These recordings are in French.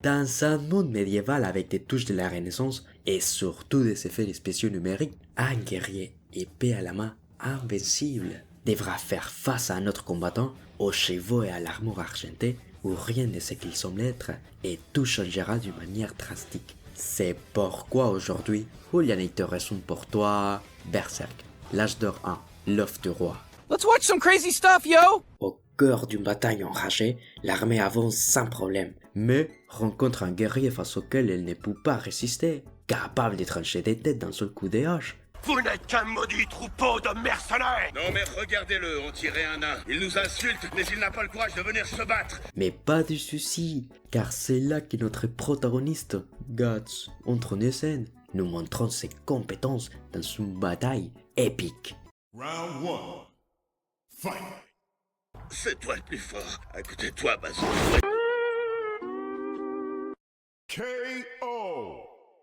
Dans un monde médiéval avec des touches de la Renaissance et surtout des effets spéciaux numériques, un guerrier épée à la main invincible devra faire face à un autre combattant aux chevaux et à l'armure argentée où rien de ce qu'il semble être et tout changera d'une manière drastique. C'est pourquoi aujourd'hui, Julian est raison pour toi, Berserk, l'âge d'or 1, l'offre du roi. Let's watch some crazy stuff, yo! Au cœur d'une bataille enragée, l'armée avance sans problème, mais rencontre un guerrier face auquel elle ne peut pas résister, capable de trancher des têtes d'un seul coup de hache. Vous n'êtes qu'un maudit troupeau de mercenaires! Non mais regardez-le, on tirait un nain. Il nous insulte, mais il n'a pas le courage de venir se battre. Mais pas de souci, car c'est là que notre protagoniste, Guts, entre en scène, nous montrant ses compétences dans une bataille épique. Round 1. Fight! C'est toi le plus fort. À côté de toi, Bazo. KO!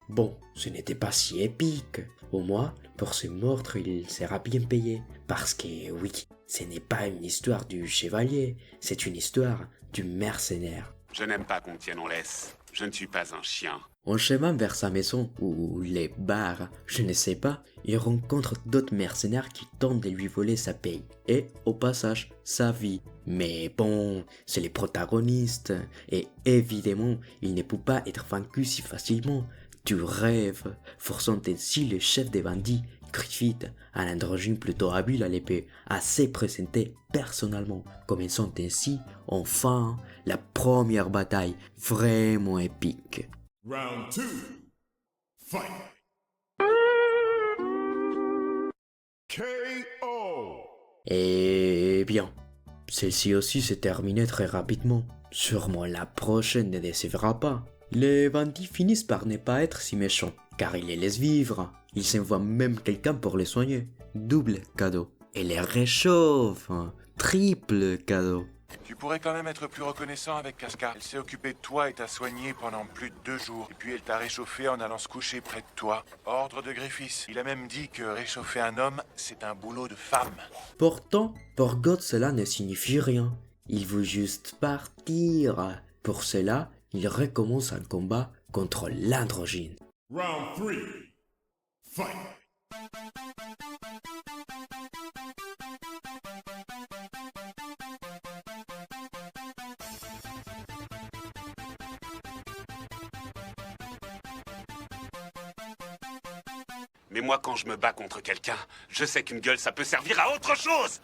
Bon, ce n'était pas si épique. Au moins, pour ce meurtre, il sera bien payé. Parce que oui, ce n'est pas une histoire du chevalier, c'est une histoire du mercenaire. Je n'aime pas qu'on me tienne en laisse. Je ne suis pas un chien. En chemin vers sa maison, ou les bars, je ne sais pas, il rencontre d'autres mercenaires qui tentent de lui voler sa paye. Et, au passage, sa vie. Mais bon, c'est les protagonistes. Et évidemment, il ne peut pas être vaincu si facilement. Tu rêves, forçant ainsi le chef des bandits, Griffith, un androgyne plutôt habile à l'épée, à se présenter personnellement, commençant ainsi, enfin, la première bataille vraiment épique. Round 2. Fight! KO! Et bien, celle-ci aussi s'est terminée très rapidement. Sûrement la prochaine ne décevra pas. Les bandits finissent par ne pas être si méchants, car ils les laissent vivre. Ils envoient même quelqu'un pour les soigner. Double cadeau. Et les réchauffent. Triple cadeau. Tu pourrais quand même être plus reconnaissant avec Casca. Elle s'est occupée de toi et t'a soigné pendant plus de 2 jours. Et puis elle t'a réchauffé en allant se coucher près de toi. Ordre de Griffiths. Il a même dit que réchauffer un homme, c'est un boulot de femme. Pourtant, pour God, cela ne signifie rien. Il veut juste partir. Pour cela, il recommence un combat contre l'androgyne. Round 3. Fight! Mais moi, quand je me bats contre quelqu'un, je sais qu'une gueule, ça peut servir à autre chose.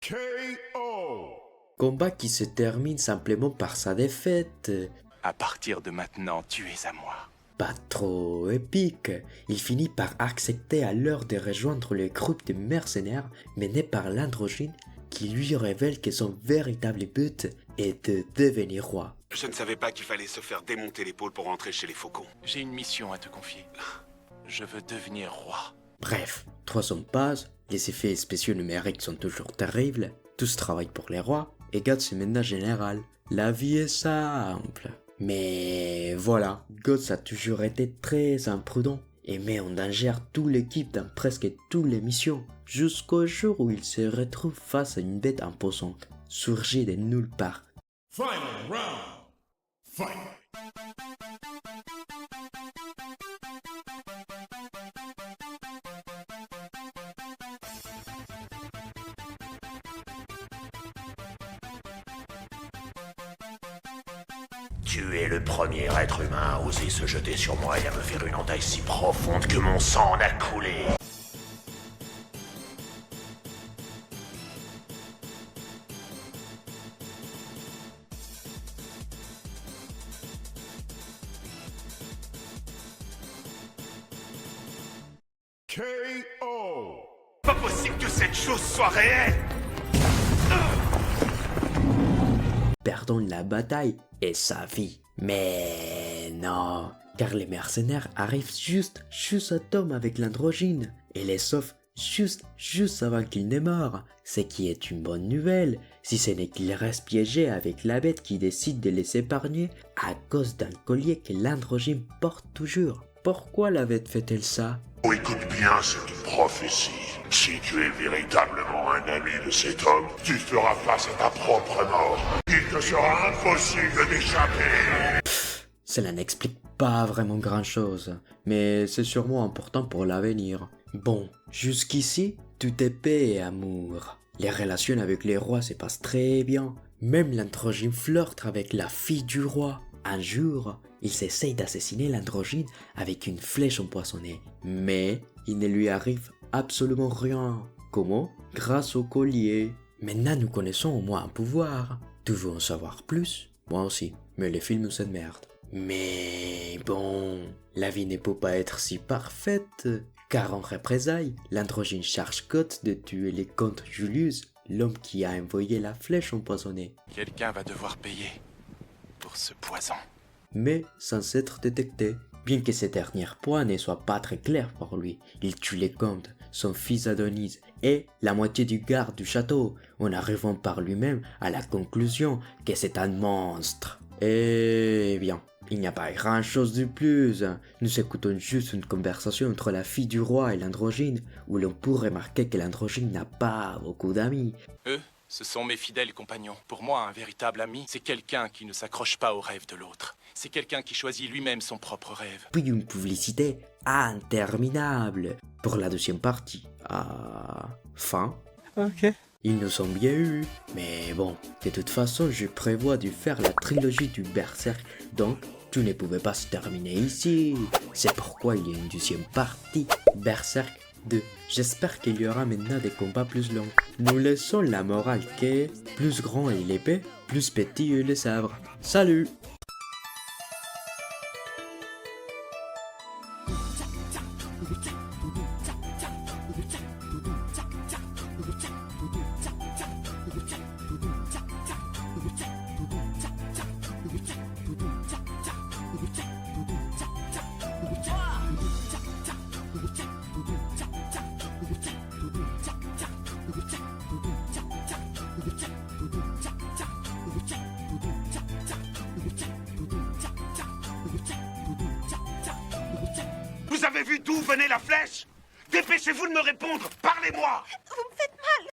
KO! Combat qui se termine simplement par sa défaite. À partir de maintenant, tu es à moi. Pas trop épique. Il finit par accepter à l'heure de rejoindre le groupe de mercenaires mené par l'androgyne qui lui révèle que son véritable but est de devenir roi. Je ne savais pas qu'il fallait se faire démonter l'épaule pour rentrer chez les faucons. J'ai une mission à te confier. Je veux devenir roi. Bref, 3 ans passent, les effets spéciaux numériques sont toujours terribles, tous travaillent pour les rois, et Guts est maintenant général. La vie est simple. Mais voilà, Guts a toujours été très imprudent et met en danger toute l'équipe dans presque toutes les missions, jusqu'au jour où il se retrouve face à une bête imposante, surgie de nulle part. Final round! Fight! Tu es le premier être humain à oser se jeter sur moi et à me faire une entaille si profonde que mon sang en a coulé. KO! Pas possible que cette chose soit réelle. Perdant la bataille et sa vie. Mais non, car les mercenaires arrivent juste à Tom avec l'androgyne et les sauvent juste avant qu'il ne meure, ce qui est une bonne nouvelle, si ce n'est qu'il reste piégé avec la bête qui décide de les épargner à cause d'un collier que l'androgyne porte toujours. Pourquoi la bête fait-elle ça? Oh, écoute bien cette prophétie. Si tu es véritablement un ami de cet homme, tu feras face à ta propre mort. Il te sera impossible d'échapper. Cela n'explique pas vraiment grand-chose, mais c'est sûrement important pour l'avenir. Bon, jusqu'ici, tout est paix et amour. Les relations avec les rois se passent très bien. Même l'androgyne flirte avec la fille du roi. Un jour, ils essayent d'assassiner l'androgyne avec une flèche empoisonnée. Mais il ne lui arrive absolument rien. Comment? Grâce au collier. Maintenant, nous connaissons au moins un pouvoir. Tu veux en savoir plus? Moi aussi, mais les films nous emmerdent. Mais bon, la vie ne peut pas être si parfaite, car en représailles, l'androgyne charge Scott de tuer le comte Julius, l'homme qui a envoyé la flèche empoisonnée. Quelqu'un va devoir payer pour ce poison. Mais sans être détecté. Bien que ce dernier point ne soit pas très clair pour lui, il tue le comte, son fils Adonis et la moitié du garde du château, en arrivant par lui-même à la conclusion que c'est un monstre. Eh bien, il n'y a pas grand-chose de plus. Nous écoutons juste une conversation entre la fille du roi et l'androgyne, où l'on peut remarquer que l'androgyne n'a pas beaucoup d'amis. Eux, ce sont mes fidèles compagnons. Pour moi, un véritable ami, c'est quelqu'un qui ne s'accroche pas au rêve de l'autre. C'est quelqu'un qui choisit lui-même son propre rêve. Puis une publicité interminable pour la deuxième partie. Fin. Ok. Ils nous ont bien eu, mais bon, de toute façon, je prévois de faire la trilogie du Berserk, donc tout ne pouvait pas se terminer ici. C'est pourquoi il y a une deuxième partie, Berserk 2. J'espère qu'il y aura maintenant des combats plus longs. Nous laissons la morale que plus grand est l'épée, plus petit est le sabre. Salut! Vous avez vu d'où venait la flèche? Dépêchez-vous de me répondre. Parlez-moi. Vous